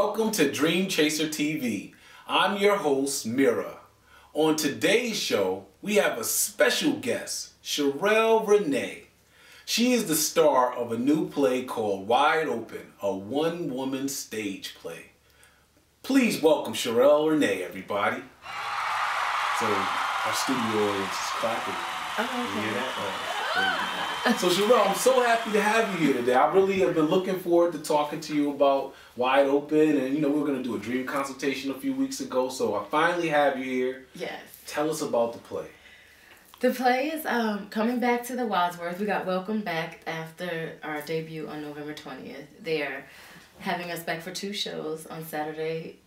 welcome to Dreamchasertv. I'm your host, Mira. On today's show, we have a special guest, Shireal Renee. She is the star of a new play called Wide Open, a one-woman stage play. Please welcome Shireal Renee, everybody. So, our studio audience is clapping. Oh, okay. You hear that? So Shireal, I'm so happy to have you here today. I really have been looking forward to talking to you about Wide Open, and we were going to do a dream consultation a few weeks ago, so I finally have you here. Yes. Tell us about the play. The play is coming back to the Wadsworth. We got welcomed back after our debut on November 20th. They are having us back for 2 shows on Saturday,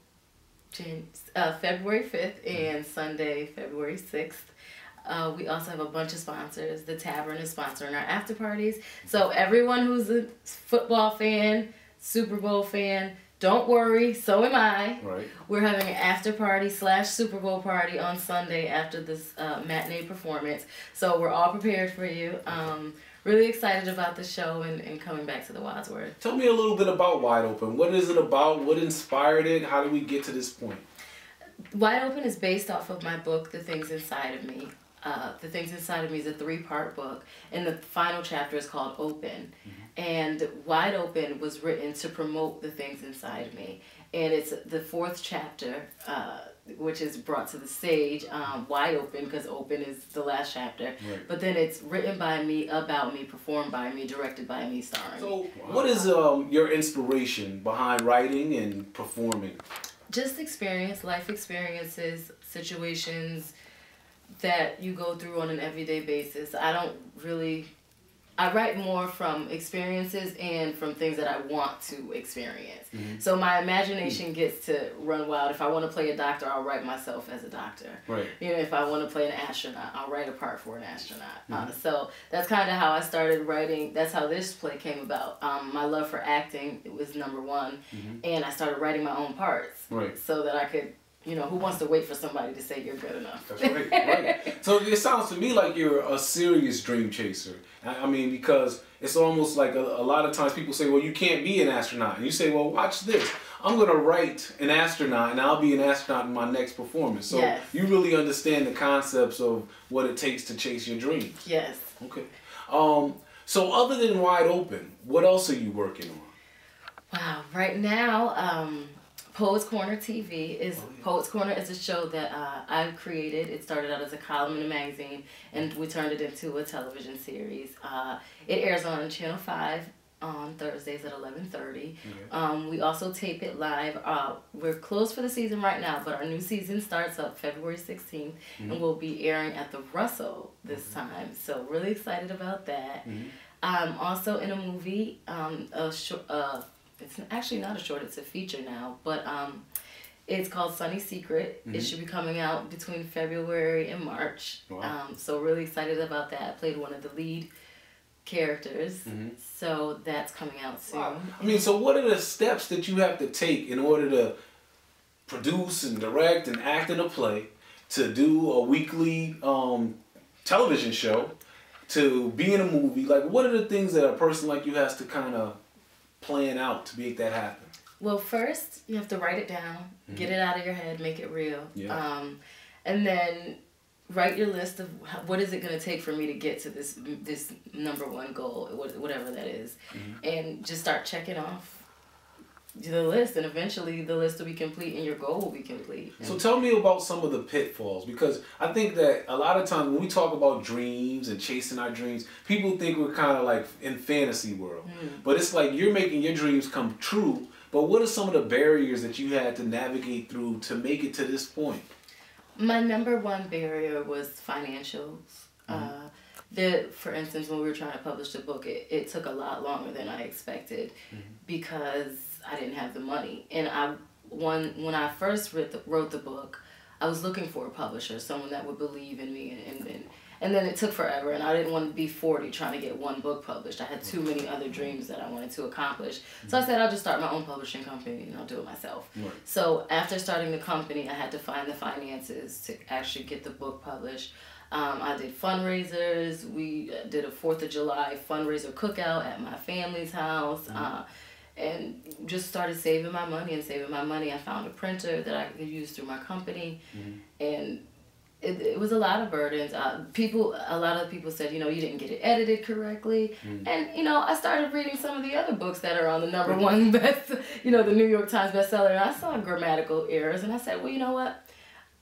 February 5th and Sunday, February 6th. We also have a bunch of sponsors. The Tavern is sponsoring our after parties. So everyone who's a football fan, Super Bowl fan, don't worry, so am I. Right. We're having an after party / Super Bowl party on Sunday after this matinee performance. So we're all prepared for you. Really excited about the show and coming back to the Wadsworth. Tell me a little bit about Wide Open. What is it about? What inspired it? How did we get to this point? Wide Open is based off of my book, The Things Inside of Me. The Things Inside of Me is a 3-part book, and the final chapter is called Open. And Wide Open was written to promote the things inside of me. And it's the 4th chapter, which is brought to the stage, Wide Open, because Open is the last chapter. Right. But then it's written by me, about me, performed by me, directed by me, starring. So what is your inspiration behind writing and performing? Just experience, life experiences, situations that you go through on an everyday basis. I write more from experiences and from things that I want to experience. So my imagination gets to run wild. If I want to play a doctor, I'll write myself as a doctor. Right. If I want to play an astronaut, I'll write a part for an astronaut. So that's kind of how I started writing. That's how this play came about. My love for acting, it was #1, and I started writing my own parts. Right. So that I could, who wants to wait for somebody to say you're good enough? That's right, right. So it sounds to me like you're a serious dream chaser. I mean, because it's almost like a lot of times people say, well, you can't be an astronaut. And you say, well, watch this. I'm going to write an astronaut and I'll be an astronaut in my next performance. So yes. You really understand the concepts of what it takes to chase your dreams. Yes. Okay. So other than Wide Open, what else are you working on? Wow. Right now, Poets Corner TV is Poets Corner is a show that I've created. It started out as a column in a magazine, and we turned it into a television series. It airs on Channel 5 on Thursdays at 11:30. We also tape it live. We're closed for the season right now, but our new season starts up February 16th, and we'll be airing at the Russell this time. So really excited about that. I'm also in a movie, it's actually not a short, it's a feature now, but it's called Sunny Secret. It should be coming out between February and March. Wow. So really excited about that. I played one of the lead characters, so that's coming out soon. Wow. I mean, so what are the steps that you have to take in order to produce and direct and act in a play, to do a weekly television show, to be in a movie? Like, what are the things that a person like you has to kind of plan out to make that happen? Well, first you have to write it down, get it out of your head, make it real, and then write your list of what is it going to take for me to get to this #1 goal, whatever that is, and just start checking off the list, and eventually the list will be complete and your goal will be complete. So tell me about some of the pitfalls, because I think that a lot of times when we talk about dreams and chasing our dreams, people think we're kind of like in fantasy world. But it's like you're making your dreams come true. But what are some of the barriers that you had to navigate through to make it to this point? My #1 barrier was financials. For instance, when we were trying to publish the book, it took a lot longer than I expected because I didn't have the money. And when I first wrote the book, I was looking for a publisher, someone that would believe in me, and then it took forever, and I didn't want to be 40 trying to get 1 book published. I had too many other dreams that I wanted to accomplish. So I said, I'll just start my own publishing company and I'll do it myself. So after starting the company, I had to find the finances to actually get the book published. I did fundraisers. We did a 4th of July fundraiser cookout at my family's house. and just started saving my money. I found a printer that I could use through my company, and it was a lot of burdens. A lot of people said, you know, you didn't get it edited correctly. And, you know, I started reading some of the other books that are on the #1 best, you know, the New York Times bestseller. And I saw grammatical errors, and I said, well, you know what?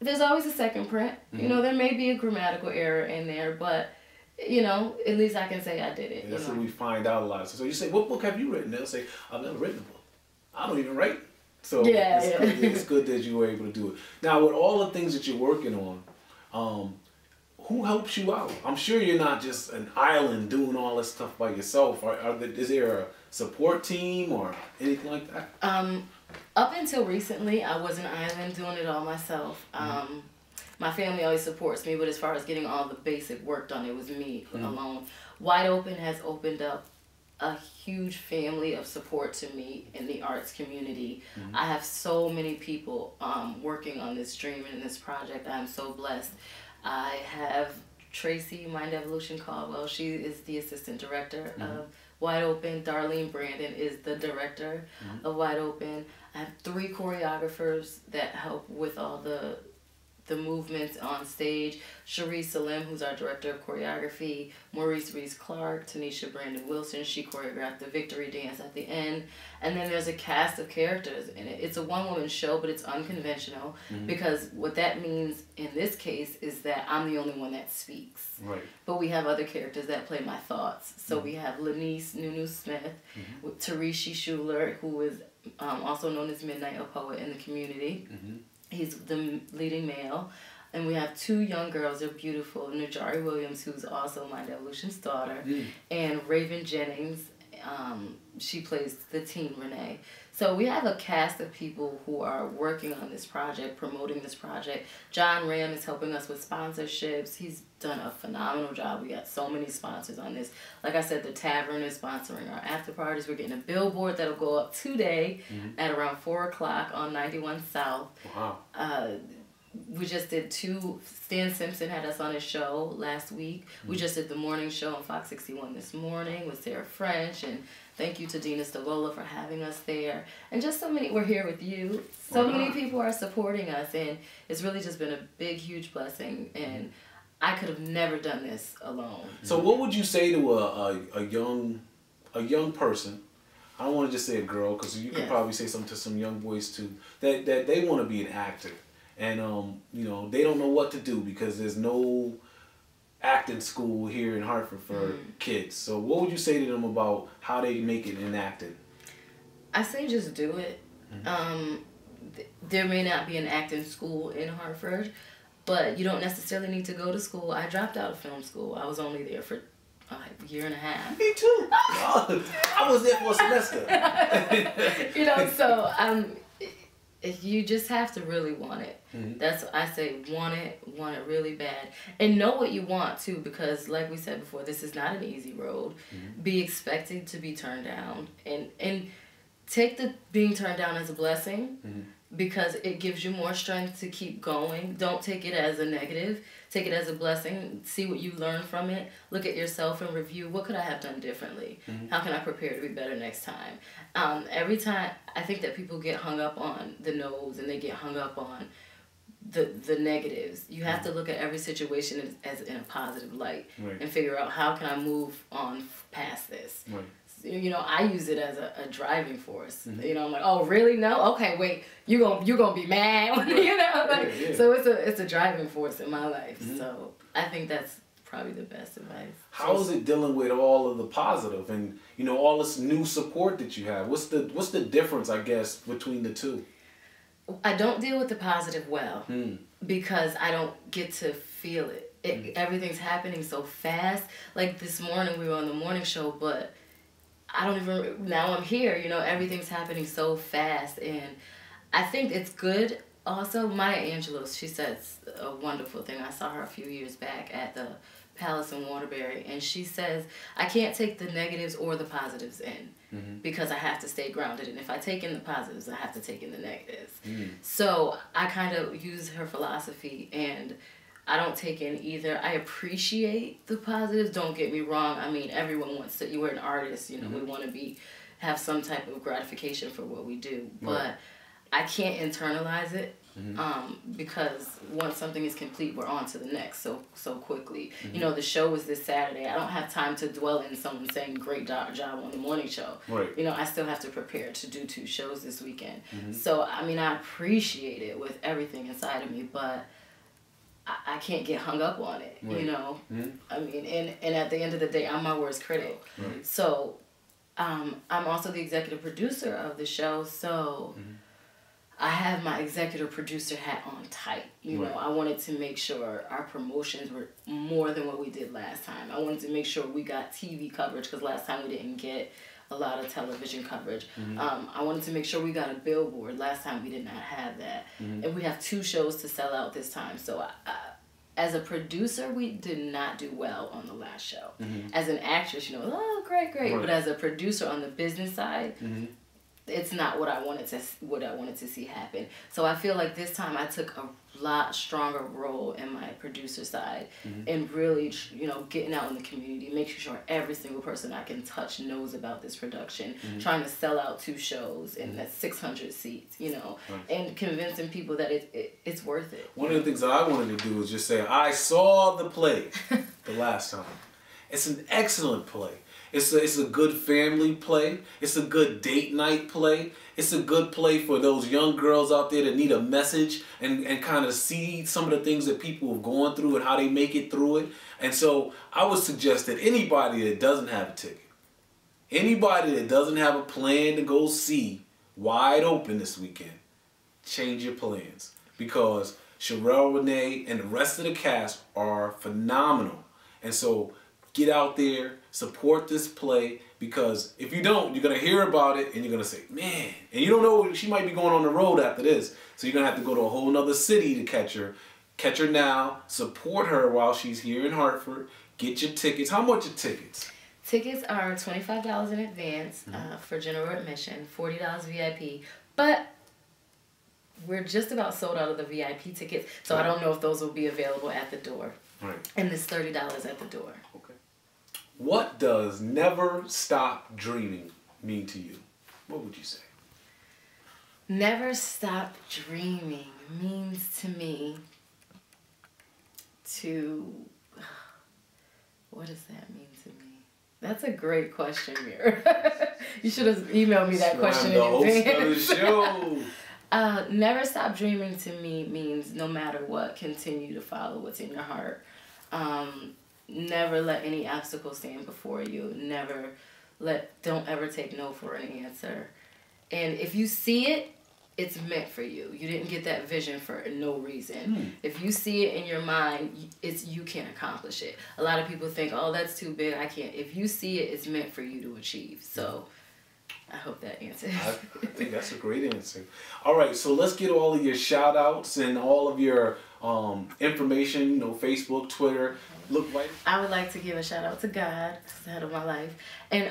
There's always a second print. You know, there may be a grammatical error in there, but, you know, at least I can say I did it. And that's what we find out a lot. So you say, what book have you written? They'll say, I've never written a book. I don't even write. So it's good that you were able to do it. Now, with all the things that you're working on, who helps you out? I'm sure you're not just an island doing all this stuff by yourself. Is there a support team or anything like that? Up until recently, I was an island doing it all myself. My family always supports me, but as far as getting all the basic work done, it was me alone. Wide Open has opened up a huge family of support to me in the arts community. I have so many people working on this dream and this project. I'm so blessed. I have Tracy, Mind Evolution Caldwell. She is the assistant director of Wide Open. Darlene Brandon is the director of Wide Open. I have 3 choreographers that help with all the movements on stage. Cherie Salim, who's our director of choreography. Maurice Reese-Clark, Tanisha Brandon Wilson. She choreographed the victory dance at the end. And then there's a cast of characters in it. It's a one-woman show, but it's unconventional because what that means in this case is that I'm the only one that speaks. Right. But we have other characters that play my thoughts. So we have Lanice Nunu Smith, with Tarishi Schuler, who is also known as Midnight, a poet in the community. He's the leading male. And we have 2 young girls. They're beautiful. Najari Williams, who's also Mind Evolution's daughter. And Raven Jennings. She plays the teen Renee. So we have a cast of people who are working on this project, promoting this project. John Ram is helping us with sponsorships. He's done a phenomenal job. We got so many sponsors on this. Like I said, the Tavern is sponsoring our after parties. We're getting a billboard that'll go up today at around 4 o'clock on 91 South. Wow. We just did 2. Stan Simpson had us on his show last week. We just did the morning show on Fox 61 this morning with Sarah French. And thank you to Dina Stavola for having us there. And just so many, we're here with you. So many people are supporting us. And it's really just been a big, huge blessing. And I could have never done this alone. So what would you say to a young person? I don't want to just say a girl, because you could probably say something to some young boys too, that they want to be an actor. And, you know, they don't know what to do because there's no acting school here in Hartford for kids. So what would you say to them about how they make it in acting? I say just do it. There may not be an acting school in Hartford, but you don't necessarily need to go to school. I dropped out of film school. I was only there for a year and a half. Me too. I was there for a semester. You know, so you just have to really want it. That's I say, want it really bad, and know what you want too, because like we said before, this is not an easy road. Be expected to be turned down, and take the being turned down as a blessing, because it gives you more strength to keep going. Don't take it as a negative. Take it as a blessing. See what you learn from it. Look at yourself and review, what could I have done differently? How can I prepare to be better next time? Every time, I think that people get hung up on the no's and they get hung up on the negatives. You have to look at every situation as in a positive light and figure out, how can I move on past this? You know, I use it as a driving force. You know, I'm like, oh really? No? Okay, wait. You gonna be mad? You know, like, so it's a driving force in my life. So I think that's probably the best advice. How is it dealing with all of the positive and, you know, all this new support that you have? What's the difference, I guess, between the two? I don't deal with the positive well because I don't get to feel it. Everything's happening so fast. Like this morning, we were on the morning show, but I don't even, now I'm here, you know, everything's happening so fast. And I think it's good. Also, Maya Angelou, she says a wonderful thing. I saw her a few years back at the Palace in Waterbury, and she says, I can't take the negatives or the positives in because I have to stay grounded. And if I take in the positives, I have to take in the negatives. So I kind of use her philosophy, and I don't take in either. I appreciate the positives, don't get me wrong. I mean, everyone wants to, you were an artist, you know, we want to have some type of gratification for what we do. But I can't internalize it because once something is complete, we're on to the next so quickly. You know, the show is this Saturday. I don't have time to dwell in someone saying great job on the morning show. You know, I still have to prepare to do 2 shows this weekend. So, I mean, I appreciate it with everything inside of me, but I can't get hung up on it, you know? I mean, and at the end of the day, I'm my worst critic. So, I'm also the executive producer of the show, so I have my executive producer hat on tight. You know, I wanted to make sure our promotions were more than what we did last time. I wanted to make sure we got TV coverage because last time we didn't get a lot of television coverage. I wanted to make sure we got a billboard. Last time we did not have that. And we have 2 shows to sell out this time. So as a producer, we did not do well on the last show. As an actress, you know, oh, great. But as a producer on the business side, it's not what I wanted to see happen. So I feel like this time I took a lot stronger role in my producer side and really, you know, getting out in the community, making sure every single person I can touch knows about this production, trying to sell out 2 shows and that's 600 seats, you know, and convincing people that it's worth it. One of the things that I wanted to do is just say, I saw the play the last time. It's an excellent play. It's a good family play. It's a good date night play. It's a good play for those young girls out there that need a message and kind of see some of the things that people have gone through and how they make it through it. And so I would suggest that anybody that doesn't have a ticket, anybody that doesn't have a plan to go see Wide Open this weekend, change your plans. Because Shireal Renee and the rest of the cast are phenomenal. And so get out there, support this play, because if you don't, you're going to hear about it and you're going to say, man, and you don't know, she might be going on the road after this. So you're going to have to go to a whole nother city to catch her. Catch her now, support her while she's here in Hartford. Get your tickets. How much are tickets? Tickets are $25 in advance for general admission, $40 VIP. But we're just about sold out of the VIP tickets, so I don't know if those will be available at the door. And it's $30 at the door. Okay. What does never stop dreaming mean to you? What would you say? Never stop dreaming means to me what does that mean to me? That's a great question, Mira. You should have emailed me that question in advance. Never stop dreaming to me means no matter what, continue to follow what's in your heart. Never let any obstacle stand before you. Don't ever take no for an answer. And if you see it, it's meant for you. You didn't get that vision for no reason. If you see it in your mind, you can accomplish it. A lot of people think, oh, that's too big, I can't. If you see it, it's meant for you to achieve. So I hope that answers. I think that's a great answer. All right, so let's get all of your shout outs and all of your information, you know, Facebook, Twitter. Look right. I would like to give a shout out to God, the head of my life, and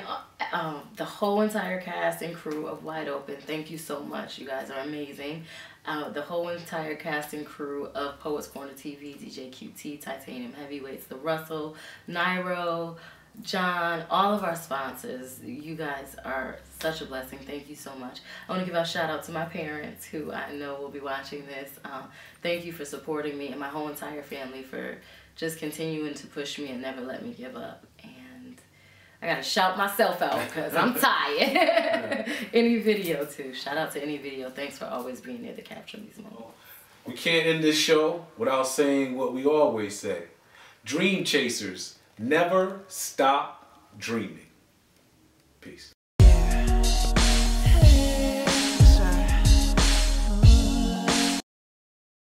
the whole entire cast and crew of Wide Open. Thank you so much. You guys are amazing. The whole entire cast and crew of Poets Corner TV, DJ QT, Titanium Heavyweights, The Russell, Nairo, John, all of our sponsors. You guys are such a blessing. Thank you so much. I want to give a shout out to my parents who I know will be watching this. Thank you for supporting me and my whole entire family for just continuing to push me and never let me give up. And I gotta shout myself out because I'm tired. Any video too. Shout out to any video. Thanks for always being there to capture these moments. We can't end this show without saying what we always say. Dream chasers, never stop dreaming. Peace.